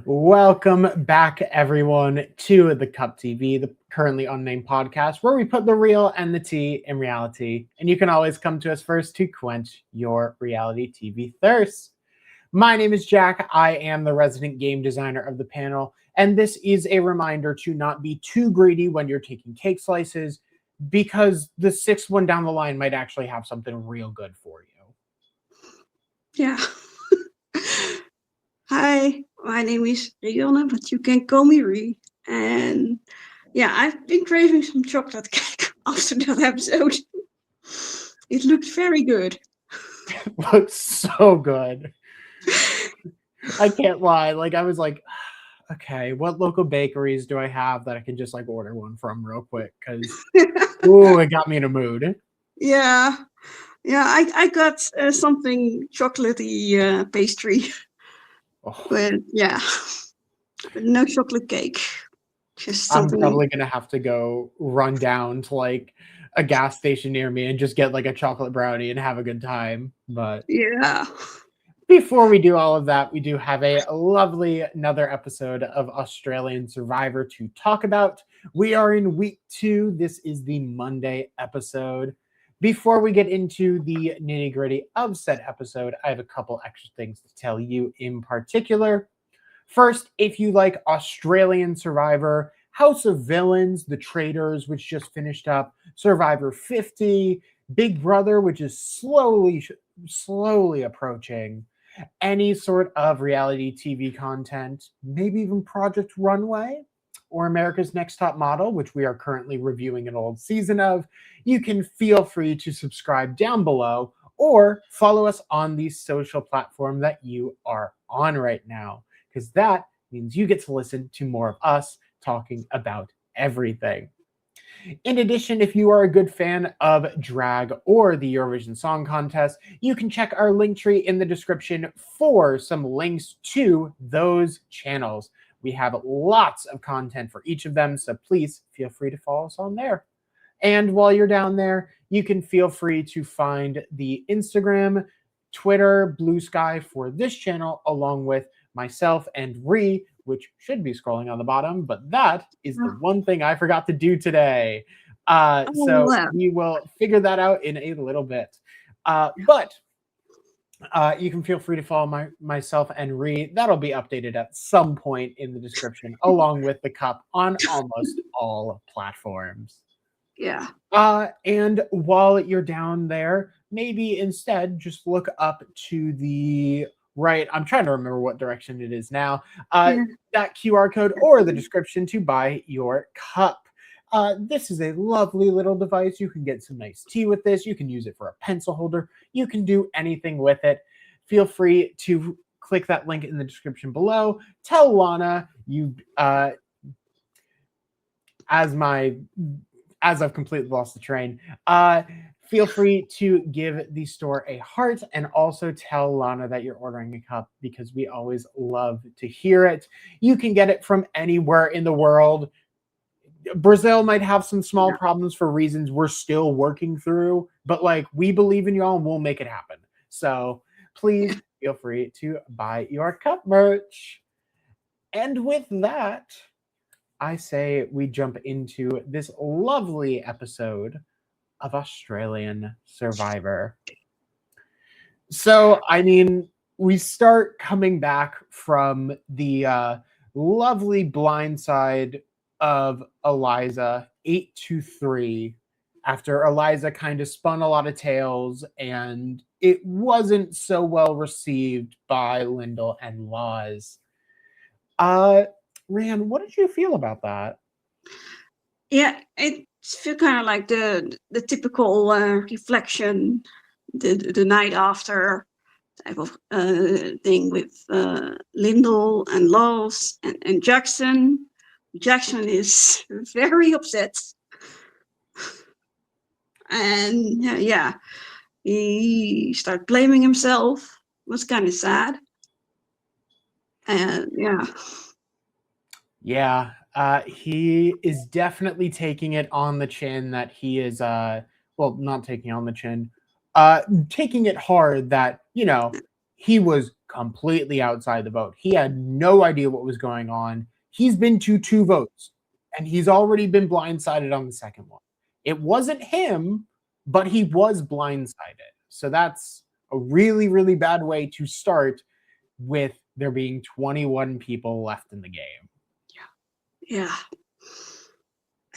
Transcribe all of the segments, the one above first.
Welcome back, everyone, to the Cup TV, the Currently Unnamed Podcast, where we put the real and the tea in reality. And you can always come to us first to quench your reality TV thirst. My name is Jack. I am the resident game designer of the panel. And this is a reminder to not be too greedy when you're taking cake slices, because the sixth one down the line might actually have something real good for you. Yeah. Hi, my name is Rianne, but you can call me Ri. And yeah, I've been craving some chocolate cake after that episode. It looked very good. Looks so good. I can't lie. I was like, okay, what local bakeries do I have that I can just order one from real quick? Because, ooh, it got me in a mood. Yeah. Yeah, I got something chocolatey pastry. Oh. But yeah, no chocolate cake. Just I'm something. probably going to have to go run down to a gas station near me and just get a chocolate brownie and have a good time. But yeah. Before we do all of that, we do have a lovely another episode of Australian Survivor to talk about. We are in week 2. This is the Monday episode. Before we get into the nitty-gritty of said episode, I have a couple extra things to tell you in particular. First, if you like Australian Survivor, House of Villains, The Traitors, which just finished up, Survivor 50, Big Brother, which is slowly approaching, any sort of reality TV content, maybe even Project Runway, or America's Next Top Model, which we are currently reviewing an old season of, you can feel free to subscribe down below or follow us on the social platform that you are on right now, because that means you get to listen to more of us talking about everything. In addition, if you are a good fan of drag or the Eurovision Song Contest, you can check our link tree in the description for some links to those channels. We have lots of content for each of them, so please feel free to follow us on there. And while you're down there, you can feel free to find the Instagram, Twitter, Blue Sky for this channel, along with myself and Ree, which should be scrolling on the bottom, but that is the one thing I forgot to do today. So we will figure that out in a little bit. But you can feel free to follow myself and Ree. That'll be updated at some point in the description, along with the cup on almost all platforms. Yeah. And while you're down there, maybe instead just look up to the right. I'm trying to remember what direction it is now. That QR code or the description to buy your cup. This is a lovely little device. You can get some nice tea with this. You can use it for a pencil holder. You can do anything with it. Feel free to click that link in the description below. Tell Lana you, as I've completely lost the train, feel free to give the store a heart and also tell Lana that you're ordering a cup, because we always love to hear it. You can get it from anywhere in the world. Brazil might have some small problems for reasons we're still working through, but we believe in y'all and we'll make it happen. So please feel free to buy your cup merch. And with that, I say we jump into this lovely episode of Australian Survivor. So, we start coming back from the lovely blindside of Eliza 8-3, after Eliza kind of spun a lot of tales and it wasn't so well received by Lyndall and Laws. Rianne, what did you feel about that? Yeah, it feels kind of like the typical reflection, the night after type of thing with Lyndall and Laws and Jackson. Jackson is very upset. And yeah, he started blaming himself. It was kind of sad. And yeah, he is definitely taking it on the chin that he is, not taking it on the chin, taking it hard that, he was completely outside the vote. He had no idea what was going on. He's been to 2 votes, and he's already been blindsided on the second one. It wasn't him, but he was blindsided. So that's a really, really bad way to start with there being 21 people left in the game. Yeah.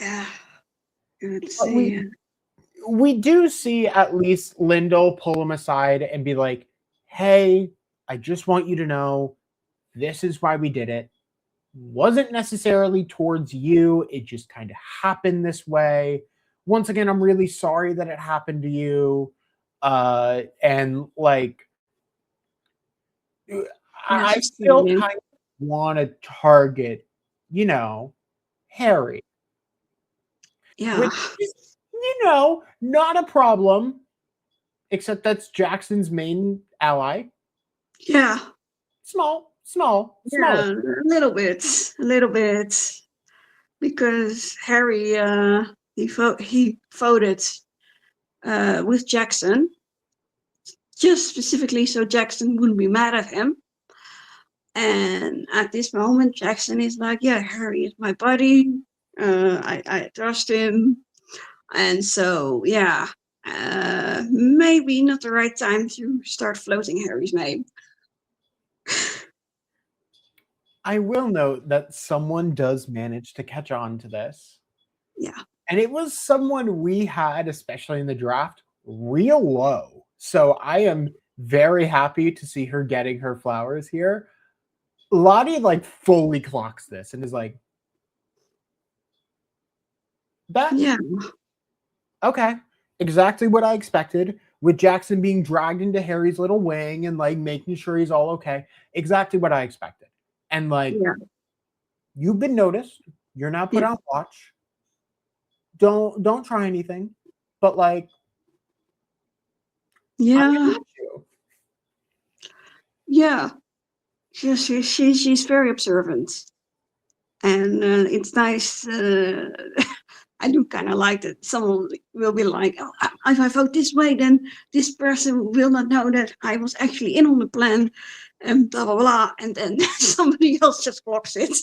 Yeah. Let's But see. we do see at least Lyndall pull him aside and be like, hey, I just want you to know this is why we did it. Wasn't necessarily towards you. It just kind of happened this way. Once again, I'm really sorry that it happened to you. And like, I she's still feeling. kind of want to target, you know, Harry, Yeah. which is, you know, not a problem, except that's Jackson's main ally. Yeah. Small. Yeah, a little bit, because Harry he voted with Jackson, just specifically so Jackson wouldn't be mad at him. And at this moment, Jackson is like, yeah, Harry is my buddy. I trust him. And so, yeah, maybe not the right time to start floating Harry's name. I will note that someone does manage to catch on to this. Yeah. And it was someone we had, especially in the draft, real low. So I am very happy to see her getting her flowers here. Lottie like fully clocks this and is like, that Yeah. okay, exactly what I expected. With Jackson being dragged into Harry's little wing and like making sure he's all okay. Exactly what I expected. And like, Yeah. you've been noticed. You're now put Yeah. on watch. Don't try anything. But like, Yeah. Yeah. She's very observant. And it's nice. I do kind of like that someone will be like, oh, if I vote this way, then this person will not know that I was actually in on the plan, and blah blah blah, and then somebody else just blocks it.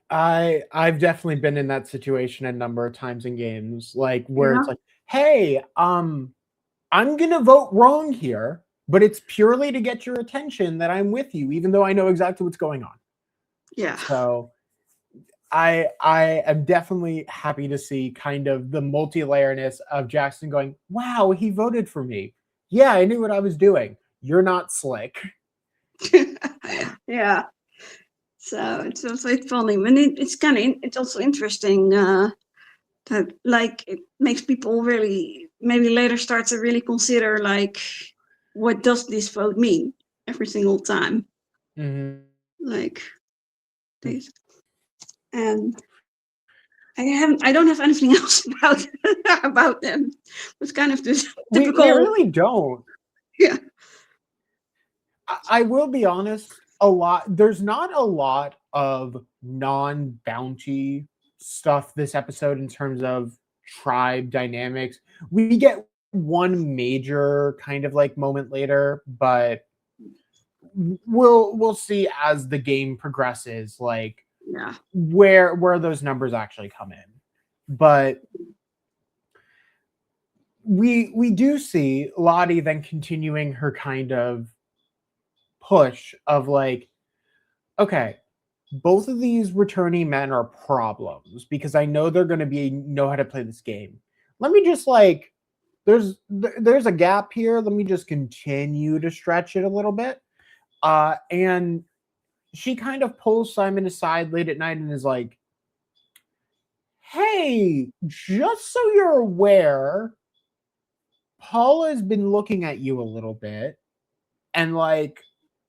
I've definitely been in that situation a number of times in games, like where it's like, hey, I'm gonna vote wrong here, but it's purely to get your attention that I'm with you, even though I know exactly what's going on. Yeah. So I am definitely happy to see kind of the multi-layerness of Jackson going, wow, he voted for me. Yeah, I knew what I was doing. You're not slick. Yeah. So it's also funny, and it's also interesting that like it makes people really maybe later start to really consider like, what does this vote mean every single time? Mm-hmm. Like this. And I don't have anything else about them. It's kind of this typical. We really don't. Yeah. I will be honest, there's not a lot of non-bounty stuff this episode in terms of tribe dynamics. We get one major kind of like moment later, but we'll see as the game progresses, like where those numbers actually come in. But we do see Lottie then continuing her kind of push of like, okay, both of these returning men are problems because I know they're going to know how to play this game. Let me just like, there's a gap here. Let me just continue to stretch it a little bit. And she kind of pulls Simon aside late at night and is like, hey, just so you're aware, Paula's been looking at you a little bit and like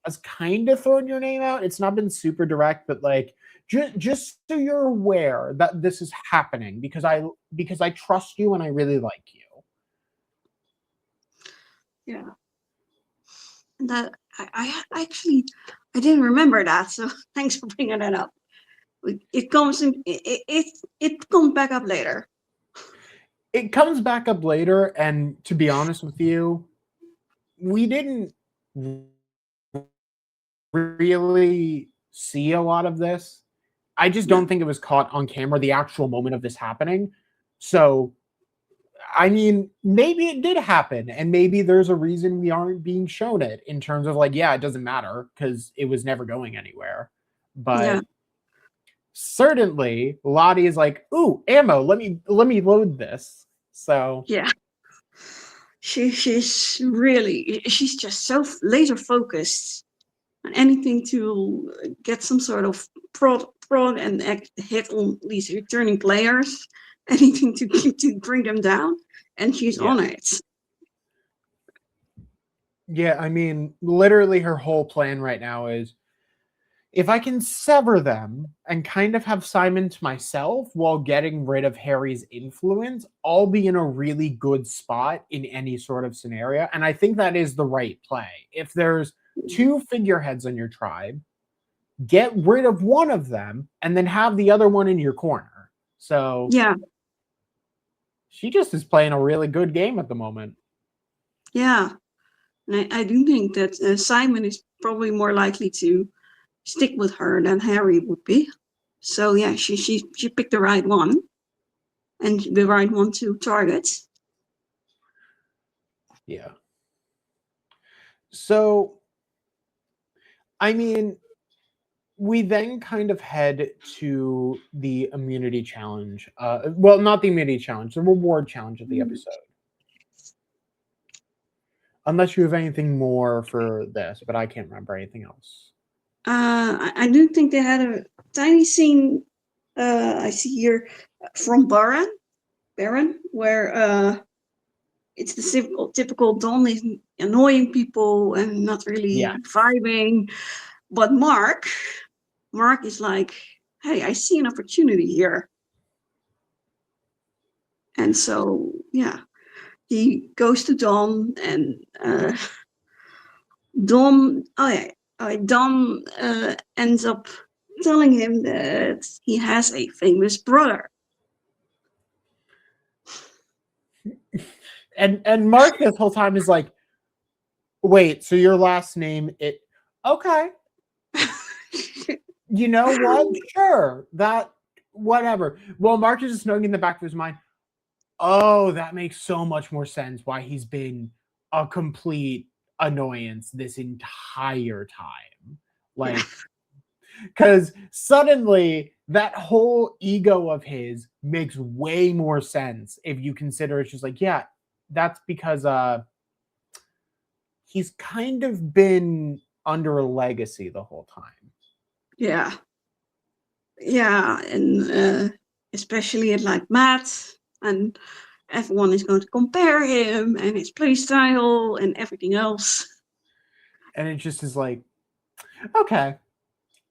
has kind of thrown your name out. It's not been super direct, but like just so you're aware that this is happening because I trust you and I really like you. Yeah. That I actually I didn't remember that, so thanks for bringing that up. It comes back up later. It comes back up later, and to be honest with you, we didn't really see a lot of this. I just Yeah. don't think it was caught on camera, the actual moment of this happening. So, I mean, maybe it did happen, and maybe there's a reason we aren't being shown it in terms of like, yeah, it doesn't matter because it was never going anywhere. Yeah. But certainly, Lottie is like, "Ooh, ammo! Let me load this." So, Yeah. She's just so laser focused on anything to get some sort of prod and hit on these returning players, anything to bring them down, and she's yeah. on it. Yeah, I mean, literally her whole plan right now is if I can sever them and kind of have Simon to myself while getting rid of Harry's influence, I'll be in a really good spot in any sort of scenario. And I think that is the right play. If there's two figureheads on your tribe, get rid of one of them and then have the other one in your corner. So Yeah, she just is playing a really good game at the moment. yeah. And I do think that Simon is probably more likely to stick with her than Harry would be. So yeah, she picked the right one, and the right one to target. Yeah. So, I mean, we then kind of head to the immunity challenge. Well, not the immunity challenge, the reward challenge of the episode. Unless you have anything more for this, but I can't remember anything else. I do think they had a tiny scene. I see here from Baron, where it's the typical Don is annoying people and not really Yeah. vibing. But Mark is like, hey, I see an opportunity here. And so, yeah, he goes to Don, and Don ends up telling him that he has a famous brother. And Mark this whole time is like, wait, so your last name it okay. You know what? Sure. That whatever. Well, Mark is just knowing in the back of his mind, oh, that makes so much more sense why he's been a complete annoyance this entire time. Like, because suddenly that whole ego of his makes way more sense if you consider it's just like, yeah, that's because he's kind of been under a legacy the whole time. Yeah. Yeah, and especially at like Matt, and everyone is going to compare him and his playstyle and everything else. And it just is like, okay,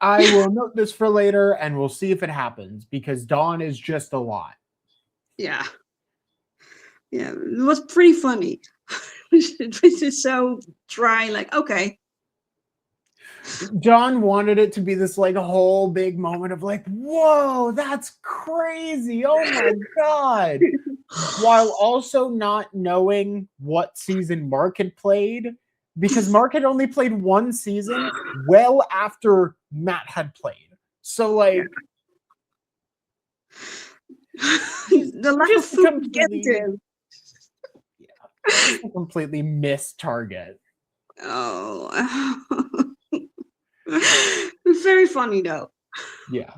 I will note this for later and we'll see if it happens because Dawn is just a lot. Yeah. Yeah, it was pretty funny. It was just so dry, like, okay. John wanted it to be this like a whole big moment of like, whoa, that's crazy. Oh my God. While also not knowing what season Mark had played, because Mark had only played one season well after Matt had played. So like the lack of food completely, a completely missed target. Oh. Very funny though. Yeah.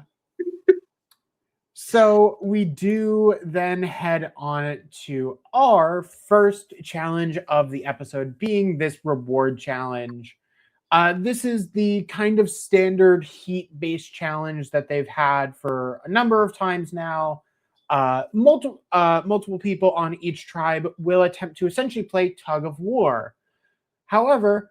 So we do then head on to our first challenge of the episode, being this reward challenge. This is the kind of standard heat-based challenge that they've had for a number of times now. Multiple people on each tribe will attempt to essentially play tug of war. However,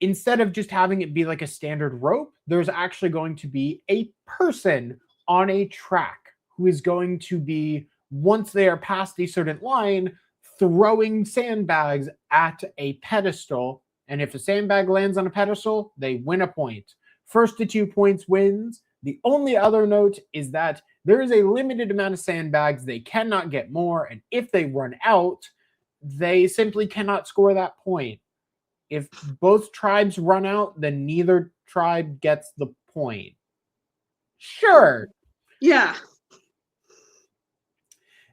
instead of just having it be like a standard rope, there's actually going to be a person on a track who is going to be, once they are past a certain line, throwing sandbags at a pedestal. And if a sandbag lands on a pedestal, they win a point. First to 2 points wins. The only other note is that there is a limited amount of sandbags. They cannot get more. And if they run out, they simply cannot score that point. If both tribes run out, then neither tribe gets the point. Sure. Yeah.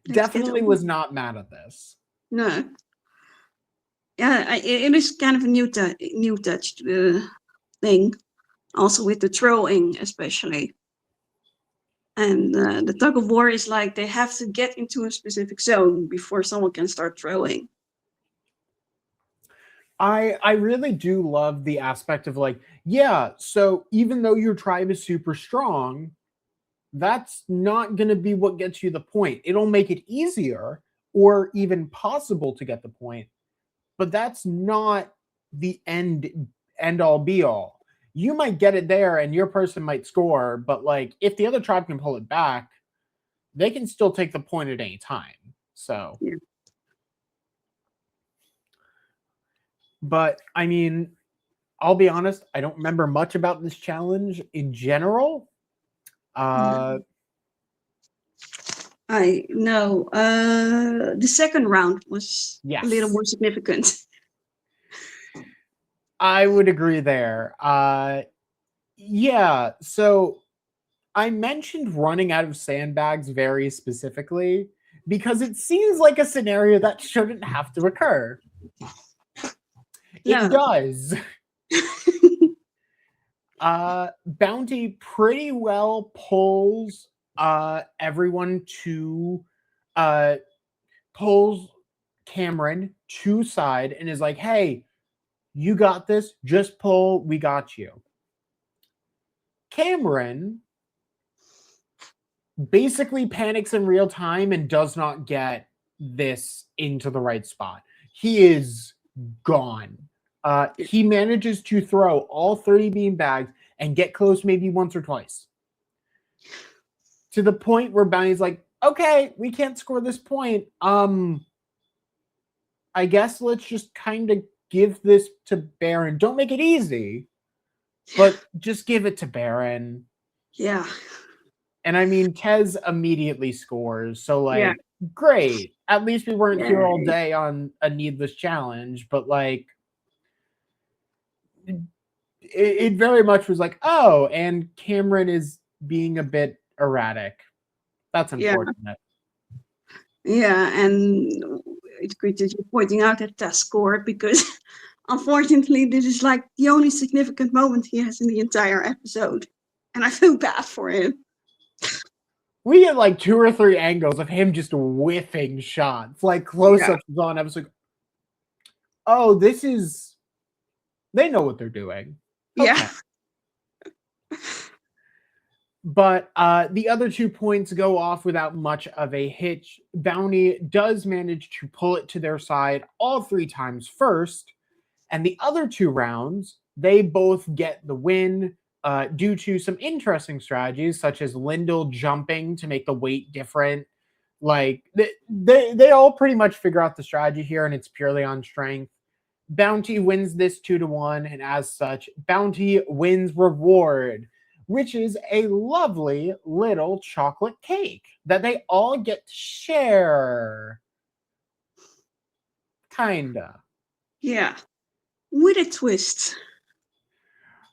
Definitely was not mad at this. No. Yeah, it is kind of a new touch thing. Also with the throwing, especially. And the tug of war is like they have to get into a specific zone before someone can start throwing. I really do love the aspect of like, yeah, so even though your tribe is super strong, that's not going to be what gets you the point. It'll make it easier or even possible to get the point, but that's not the end all be all. You might get it there and your person might score, but like if the other tribe can pull it back, they can still take the point at any time. So yeah. But I mean, I'll be honest, I don't remember much about this challenge in general. I know. The second round was a little more significant. I would agree there. Yeah, so I mentioned running out of sandbags very specifically because it seems like a scenario that shouldn't have to occur. It does. Bounty pretty well pulls everyone to pulls Cameron to side and is like, hey, you got this, just pull, we got you. Cameron basically panics in real time and does not get this into the right spot. He is gone. He manages to throw all 30 bean bags and get close maybe once or twice. To the point where Bounty's like, okay, we can't score this point. I guess let's just kind of give this to Baron. Don't make it easy, but just give it to Baron. Yeah. And I mean, Tez immediately scores. So like, great. At least we weren't here all day on a needless challenge, but like, it very much was like, oh, and Cameron is being a bit erratic. That's unfortunate. Yeah, and it's good that you're pointing out that Tess scored because unfortunately this is like the only significant moment he has in the entire episode. And I feel bad for him. We get like 2 or 3 angles of him just whiffing shots, like close-ups on. I was like, oh, this is... They know what they're doing. Okay. Yeah. But the other 2 points go off without much of a hitch. Bounty does manage to pull it to their side all 3 times first. And the other 2 rounds, they both get the win due to some interesting strategies, such as Lyndall jumping to make the weight different. Like, they all pretty much figure out the strategy here, and it's purely on strength. Bounty wins this 2-1, and as such, Bounty wins reward, which is a lovely little chocolate cake that they all get to share. Kinda. Yeah. With a twist.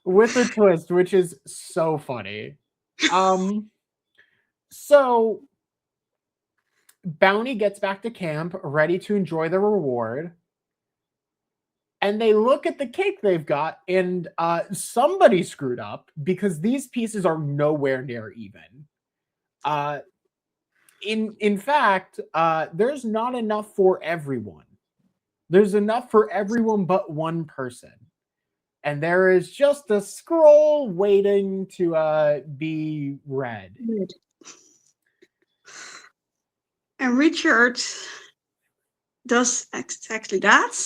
With a twist, which is so funny. So Bounty gets back to camp, ready to enjoy the reward. And they look at the cake they've got, and somebody screwed up because these pieces are nowhere near even. In fact, there's not enough for everyone. There's enough for everyone but one person. And there is just a scroll waiting to be read. And Richard does exactly that.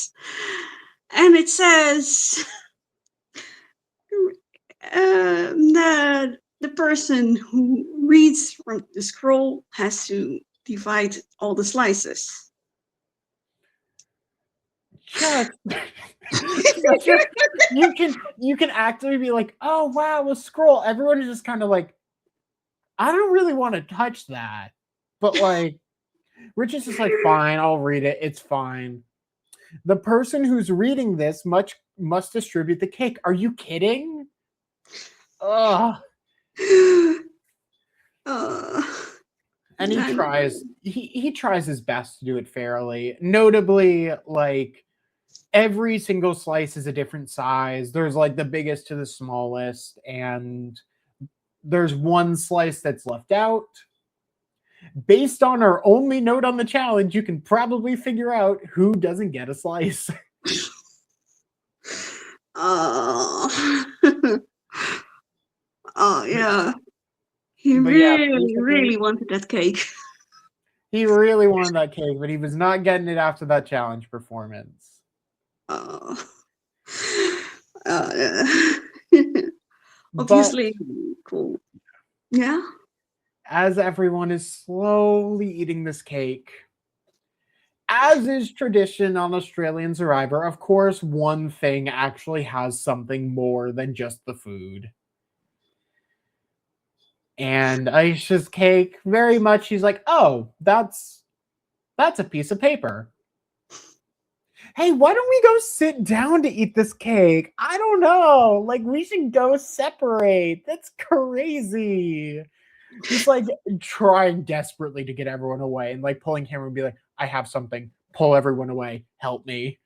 And it says that the person who reads from the scroll has to divide all the slices. Just, you can actually be like, oh wow, a scroll. Everyone is just kind of like, I don't really want to touch that. But like, Rich is just like, fine, I'll read it. It's fine. The person who's reading this must distribute the cake. Are you kidding? Ugh. And he tries his best to do it fairly. Notably, like, every single slice is a different size. There's like the biggest to the smallest, and there's one slice that's left out. Based on our only note on the challenge, you can probably figure out who doesn't get a slice. Oh, oh yeah. He really wanted that cake. He really wanted that cake, but he was not getting it after that challenge performance. Oh. Obviously, cool. Yeah. As everyone is slowly eating this cake, as is tradition on Australian Survivor, of course, one thing actually has something more than just the food. And Aisha's cake, very much, she's like, oh, that's a piece of paper. Hey, why don't we go sit down to eat this cake? I don't know. Like, we should go separate. That's crazy. Just like trying desperately to get everyone away and like pulling camera and be like, I have something. Pull everyone away. Help me.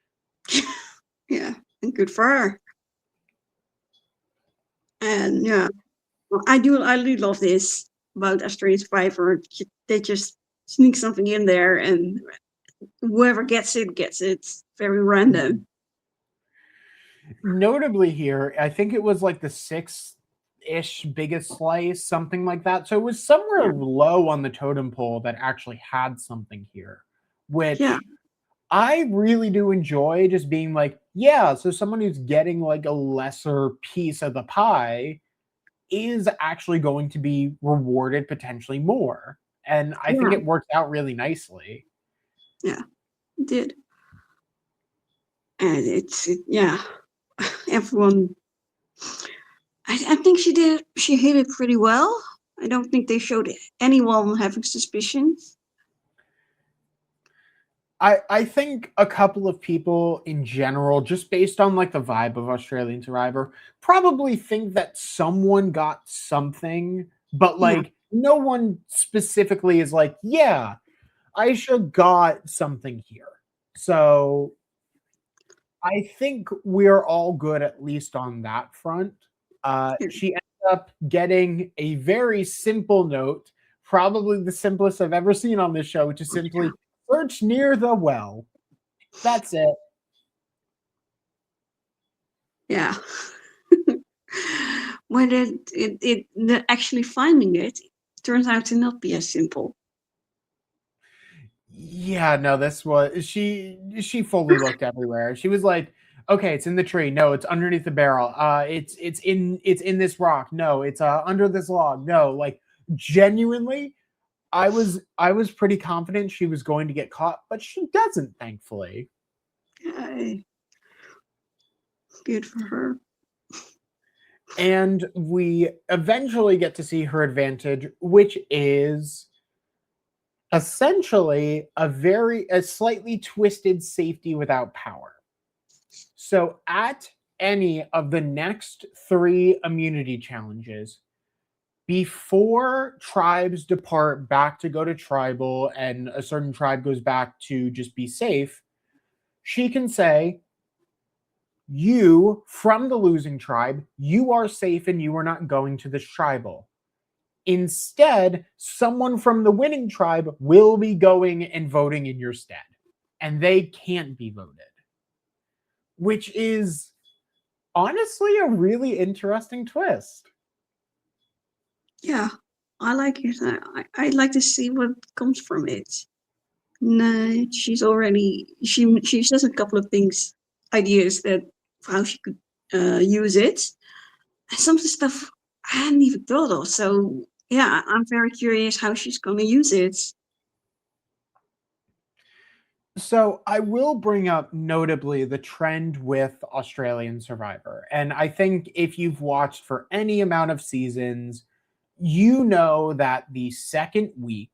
Yeah, and good for her. And yeah, I really love this about Australian Survivor. They just sneak something in there, and whoever gets it gets it. Very random. Notably here, I think it was like the 6th-ish biggest slice, something like that. So it was somewhere low on the totem pole that actually had something here, which I really do enjoy, just being like, yeah, so someone who's getting like a lesser piece of the pie is actually going to be rewarded potentially more. And I think it worked out really nicely. Yeah, it did. And everyone, I think she hit it pretty well. I don't think they showed anyone having suspicions. I think a couple of people in general, just based on like the vibe of Australian Survivor, probably think that someone got something, but like no one specifically is like, yeah, Aisha got something here. So I think we're all good, at least on that front. She ended up getting a very simple note, probably the simplest I've ever seen on this show, which is simply search near the well. That's it. Yeah. When it actually finding it turns out to not be as simple. Yeah, no, this was she fully looked everywhere. She was like, okay, it's in the tree. No, it's underneath the barrel. It's in this rock. No, it's under this log. No, like genuinely, I was pretty confident she was going to get caught, but she doesn't, thankfully. Good for her. And we eventually get to see her advantage, which is essentially a slightly twisted safety without power. So at any of the next 3 immunity challenges, before tribes depart back to go to tribal and a certain tribe goes back to just be safe, she can say, you from the losing tribe, you are safe and you are not going to this tribal. Instead, someone from the winning tribe will be going and voting in your stead, and they can't be voted, which is honestly a really interesting twist. Yeah, I like it. I'd like to see what comes from it. No, she says a couple of ideas that how she could use it. And some of the stuff I hadn't even thought of. So yeah, I'm very curious how she's going to use it. So I will bring up notably the trend with Australian Survivor. And I think if you've watched for any amount of seasons, you know that the second week,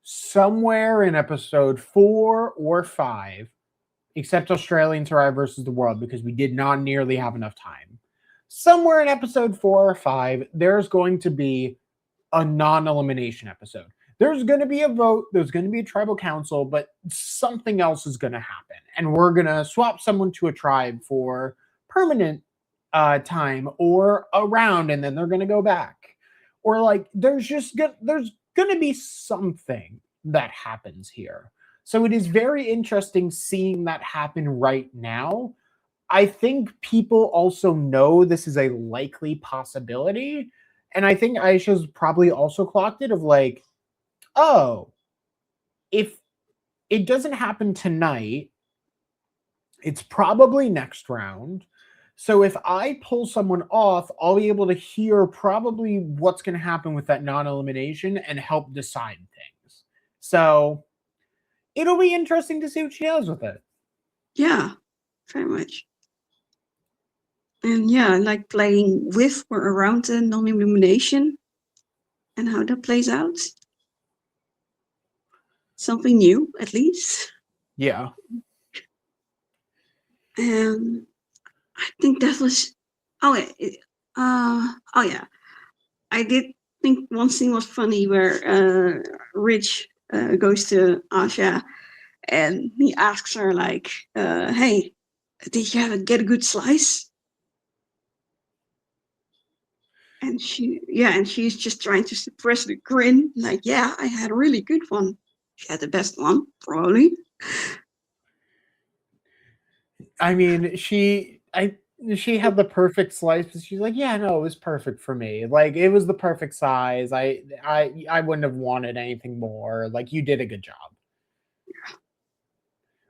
somewhere in episode 4 or 5, except Australian Survivor versus the world, because we did not nearly have enough time. Somewhere in episode 4 or 5, there's going to be a non-elimination episode. There's going to be a vote, there's going to be a tribal council, but something else is going to happen. And we're going to swap someone to a tribe for permanent time or a round, and then they're going to go back. Or like, there's going to be something that happens here. So it is very interesting seeing that happen right now. I think people also know this is a likely possibility. And I think Aisha's probably also clocked it of like, oh, if it doesn't happen tonight, it's probably next round. So if I pull someone off, I'll be able to hear probably what's going to happen with that non-elimination and help decide things. So it'll be interesting to see what she does with it. Yeah, very much. And yeah, I like playing with or around the non-elimination and how that plays out. Something new, at least. Yeah. And I think that was. Yeah. I did think one thing was funny where Rich goes to Asha and he asks her like, "Hey, did you get a good slice?" And she's just trying to suppress the grin, like, "Yeah, I had a really good one. She had the best one, probably." I mean, she had the perfect slice, but she's like, yeah, no, it was perfect for me. Like, it was the perfect size. I wouldn't have wanted anything more. Like, you did a good job. Yeah.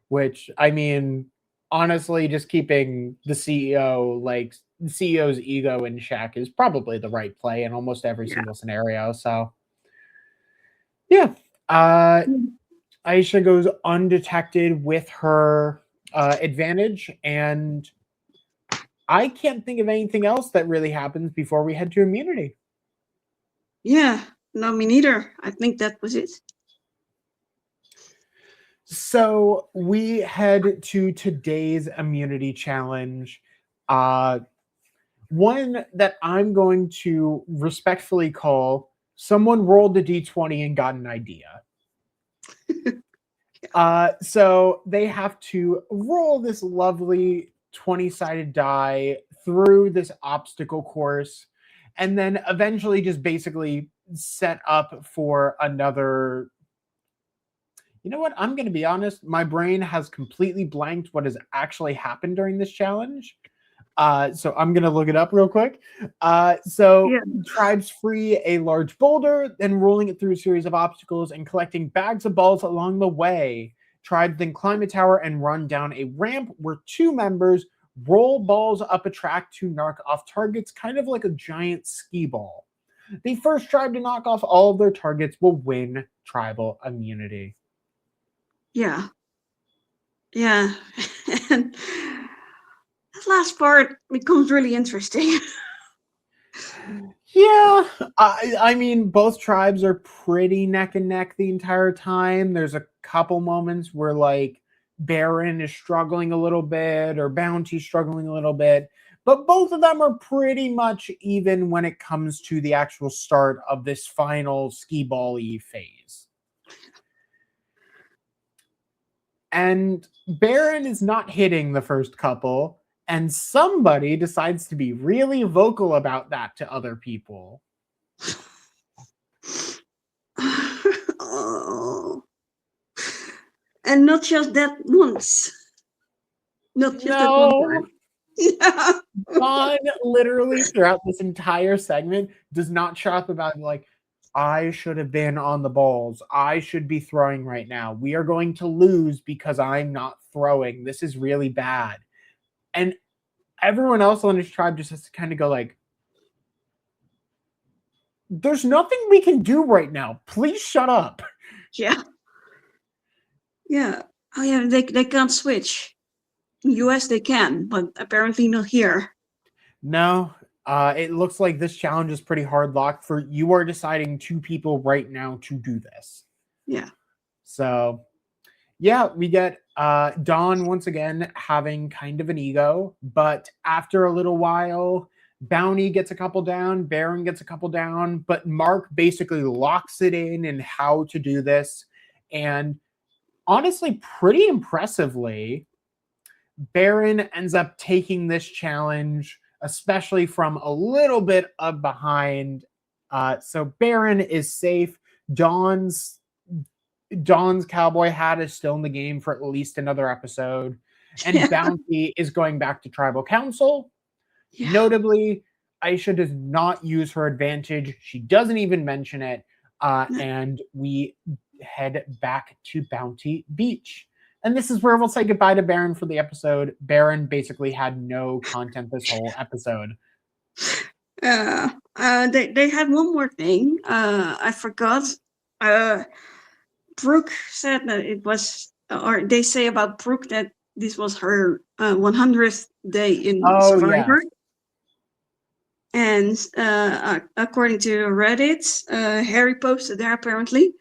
Which, I mean, honestly, just keeping the CEO, like the CEO's ego in check is probably the right play in almost every single scenario. So, yeah. Aisha goes undetected with her advantage, and I can't think of anything else that really happens before we head to immunity. Yeah, no, me neither. I think that was it. So we head to today's immunity challenge. One that I'm going to respectfully call someone rolled a d20 and got an idea. So they have to roll this lovely 20-sided die through this obstacle course and then eventually just basically set up for another. You know what? I'm going to be honest. My brain has completely blanked what has actually happened during this challenge. So I'm going to look it up real quick. Tribes free a large boulder, then rolling it through a series of obstacles and collecting bags of balls along the way. Tribes then climb a tower and run down a ramp where 2 members roll balls up a track to knock off targets, kind of like a giant skee ball. The first tribe to knock off all of their targets will win tribal immunity. Yeah. Yeah. And that last part becomes really interesting. Yeah, I mean, both tribes are pretty neck and neck the entire time. There's a couple moments where, like, Baron is struggling a little bit or Bounty's struggling a little bit, but both of them are pretty much even when it comes to the actual start of this final skee ball-y phase. And Baron is not hitting the first couple, and somebody decides to be really vocal about that to other people. Oh. And not just that once. Not just that one time. Yeah. Vaughn literally throughout this entire segment does not shut up about like, I should have been on the balls. I should be throwing right now. We are going to lose because I'm not throwing. This is really bad. And everyone else on his tribe just has to kind of go like, there's nothing we can do right now. Please shut up. Yeah. Yeah. Oh yeah, they can't switch. In the US they can, but apparently not here. No. It looks like this challenge is pretty hard locked for you are deciding 2 people right now to do this. Yeah. So Yeah, we get Dawn once again having kind of an ego, but after a little while, Bounty gets a couple down, Baron gets a couple down, but Mark basically locks it in how to do this. And honestly, pretty impressively, Baron ends up taking this challenge, especially from a little bit of behind. So Baron is safe. Dawn's cowboy hat is still in the game for at least another episode. And Yeah. Bounty is going back to tribal council. Yeah. Notably, Aisha does not use her advantage. She doesn't even mention it. And we head back to Bounty Beach. And this is where we'll say goodbye to Baron for the episode. Baron basically had no content this whole episode. They had one more thing. I forgot. Brooke said that it was, or they say about Brooke that this was her 100th day in Survivor. Yes. And according to Reddit, Harry posted there apparently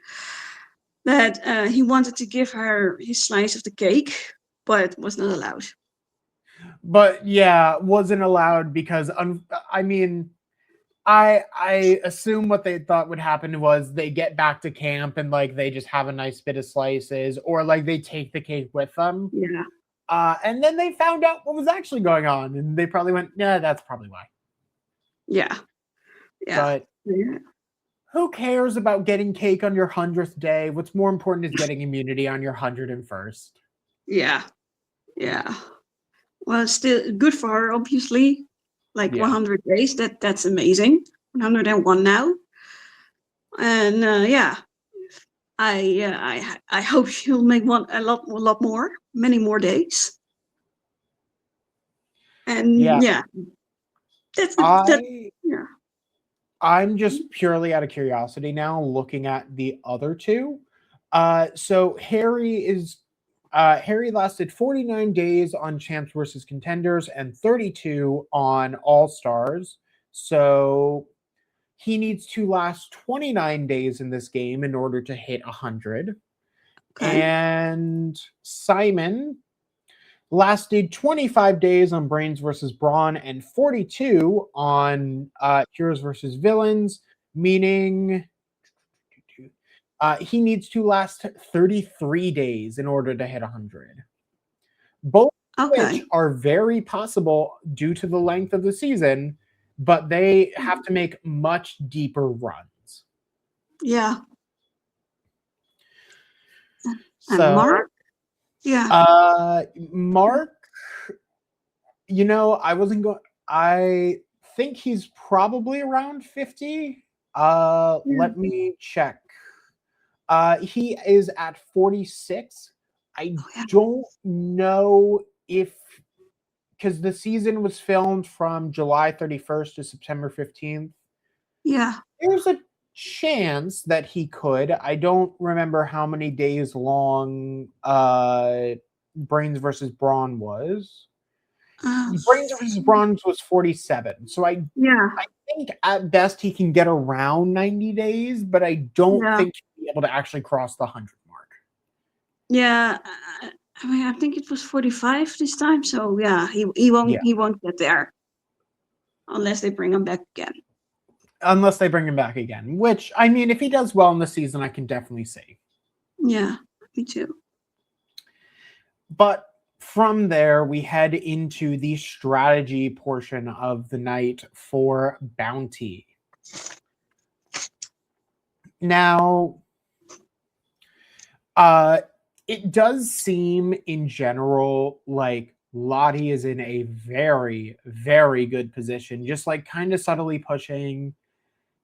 that he wanted to give her his slice of the cake, but was not allowed. But yeah, wasn't allowed because I mean, I assume what they thought would happen was they get back to camp and like they just have a nice bit of slices, or like they take the cake with them. Yeah. And then they found out what was actually going on, and they probably went, "Yeah, that's probably why." Yeah. Yeah. But yeah. who cares about getting cake on your 100th day? What's more important is getting immunity on your 101st. Yeah. Yeah. Well, still good for her, obviously. Like 100 days, that's amazing. 101 now. And yeah, I hope she'll make a lot more, many more days. And yeah, yeah. I'm just purely out of curiosity now, looking at the other two. So Harry lasted 49 days on Champs versus Contenders and 32 on All Stars. So he needs to last 29 days in this game in order to hit 100. Okay. And Simon lasted 25 days on Brains versus Brawn and 42 on Heroes versus Villains, meaning he needs to last 33 days in order to hit 100. Both of which are very possible due to the length of the season, but they have to make much deeper runs. Yeah. So, Mark? Yeah. Mark, I think he's probably around 50. Let me check. He is at 46. I don't know because the season was filmed from July 31st to September 15th. Yeah. There's a chance that he could. I don't remember how many days long Brains versus Brawn was. Brains versus Brawn was 47. So I think at best he can get around 90 days, but I don't think he'll be able to actually cross the 100 mark. Yeah. I mean, I think it was 45 this time. So yeah, he won't get there unless they bring him back again. Unless they bring him back again, which, I mean, if he does well in the season, I can definitely see. Yeah, me too. But from there, we head into the strategy portion of the night for Bounty. Now, it does seem in general like Lottie is in a very, very good position, just like kind of subtly pushing,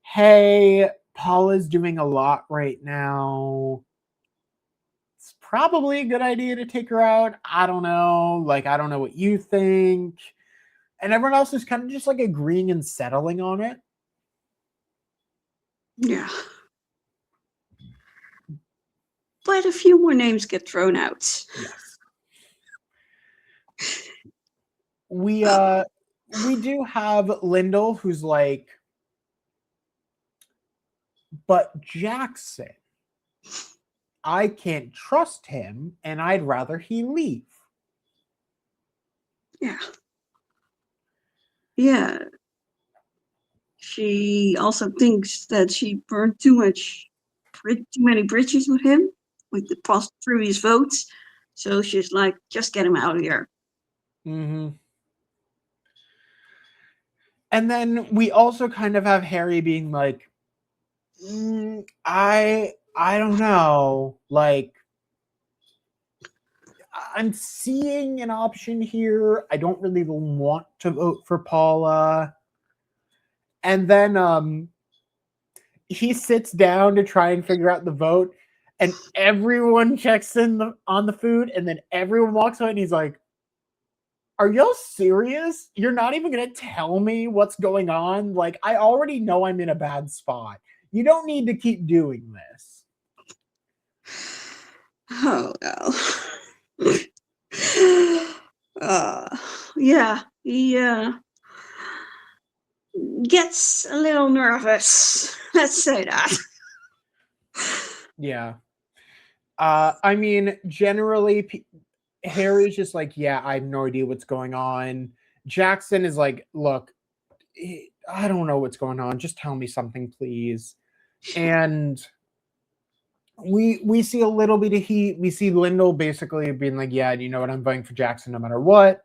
hey, Paula's doing a lot right now. It's probably a good idea to take her out. I don't know. Like, I don't know what you think. And everyone else is kind of just like agreeing and settling on it. Yeah. But a few more names get thrown out. Yes. We do have Lyndall, who's like, but Jackson, I can't trust him and I'd rather he leave. Yeah. Yeah. She also thinks that she burned too many bridges with him, with the past previous votes. So she's like, just get him out of here. Mm-hmm. And then we also kind of have Harry being like, I don't know. Like, I'm seeing an option here. I don't really want to vote for Paula. And then he sits down to try and figure out the vote, and everyone checks in on the food, and then everyone walks away, and he's like, "Are y'all serious? You're not even gonna tell me what's going on? Like, I already know I'm in a bad spot. You don't need to keep doing this." Oh, well. Yeah, he gets a little nervous. Let's say that. Yeah. I mean, generally, Harry's just like, yeah, I have no idea what's going on. Jackson is like, look, I don't know what's going on. Just tell me something, please. And we see a little bit of heat. We see Lyndall basically being like, yeah, you know what? I'm voting for Jackson no matter what.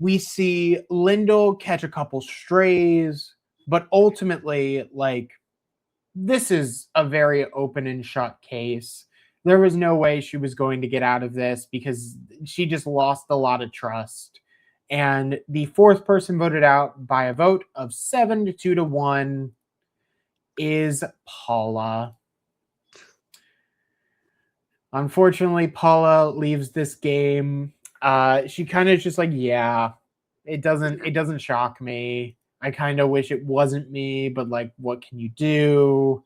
We see Lyndall catch a couple strays, but ultimately, like, this is a very open and shut case. There was no way she was going to get out of this because she just lost a lot of trust. And the fourth person voted out by a vote of 7-2-1 is Paula. Unfortunately, Paula leaves this game. She kind of just like, yeah, it doesn't shock me. I kind of wish it wasn't me, but like, what can you do?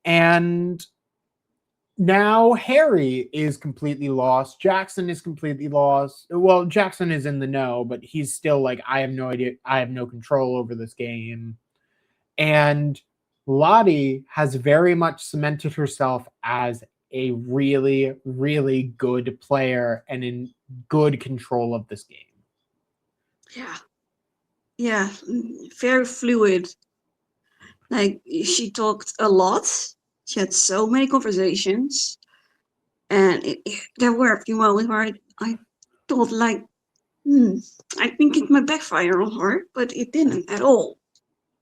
And now Harry is completely lost. Jackson is completely lost. Well, Jackson is in the know, but he's still like, I have no idea. I have no control over this game. And Lottie has very much cemented herself as a really, really good player and in good control of this game. Yeah. Yeah, very fluid. Like, she talked a lot. She had so many conversations. And there were a few moments where I thought, like, I think it might backfire on her, but it didn't at all.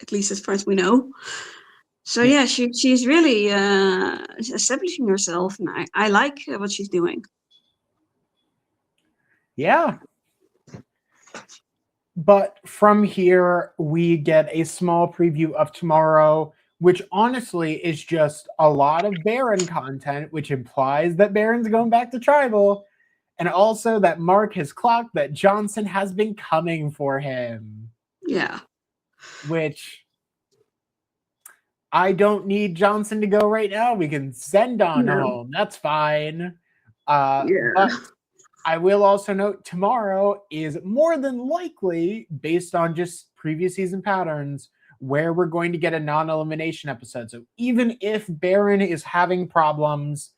At least as far as we know. So yeah, she's really establishing herself, and I like what she's doing. Yeah. But from here, we get a small preview of tomorrow, which honestly is just a lot of Baron content, which implies that Baron's going back to Tribal, and also that Mark has clocked that Johnson has been coming for him. Yeah. Which I don't need Johnson to go right now. We can send on home. That's fine. But I will also note tomorrow is more than likely, based on just previous season patterns, where we're going to get a non-elimination episode. So even if Baron is having problems,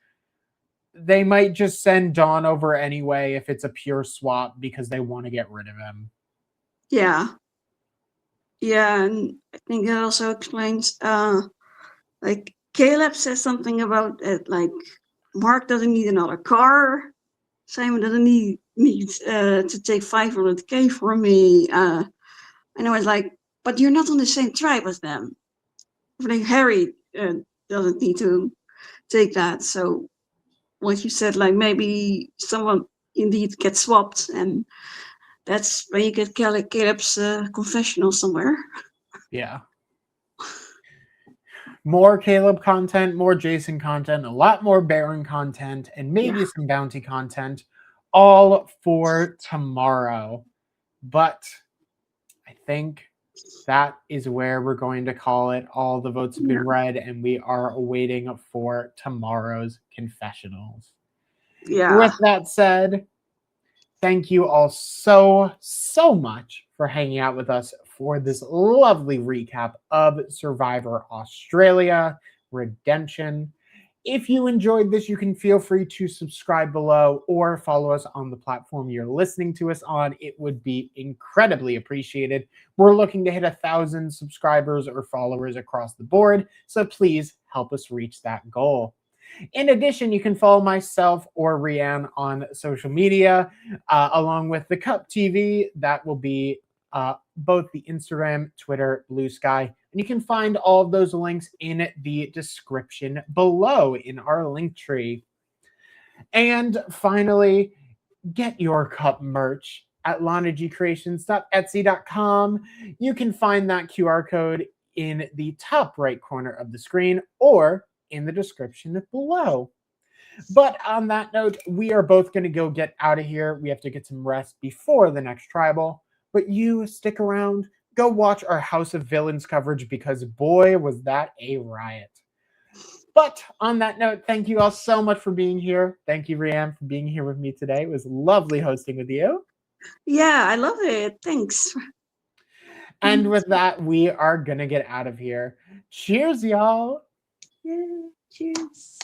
they might just send Dawn over anyway if it's a pure swap because they want to get rid of him. Yeah. Yeah, and I think it also explains, like, Caleb says something about it, like, Mark doesn't need another car. Simon doesn't need to take 500k from me. And I was like, but you're not on the same tribe as them. I think Harry doesn't need to take that. So what you said, like, maybe someone indeed gets swapped, and that's when you get Caleb's confessional somewhere. Yeah. More Caleb content, more Jason content, a lot more Baron content, and maybe some bounty content, all for tomorrow. But I think that is where we're going to call it. All the votes have been read, and we are waiting for tomorrow's confessionals. Yeah. With that said, thank you all so much for hanging out with us for this lovely recap of Survivor Australia Redemption. If you enjoyed this, you can feel free to subscribe below or follow us on the platform you're listening to us on. It would be incredibly appreciated. We're looking to hit 1,000 subscribers or followers across the board, so please help us reach that goal. In addition, you can follow myself or Rianne on social media, along with the Cup TV. That will be both the Instagram, Twitter, Blue Sky. And you can find all of those links in the description below in our link tree. And finally, get your cup merch at lanagcreations.etsy.com. You can find that QR code in the top right corner of the screen or in the description below. But on that note, we are both going to go get out of here. We have to get some rest before the next tribal. But you stick around, go watch our House of Villains coverage because boy, was that a riot. But on that note, thank you all so much for being here. Thank you, Rianne, for being here with me today. It was lovely hosting with you. Yeah, I love it. Thanks. And with that, we are going to get out of here. Cheers, y'all. Yeah, cheers.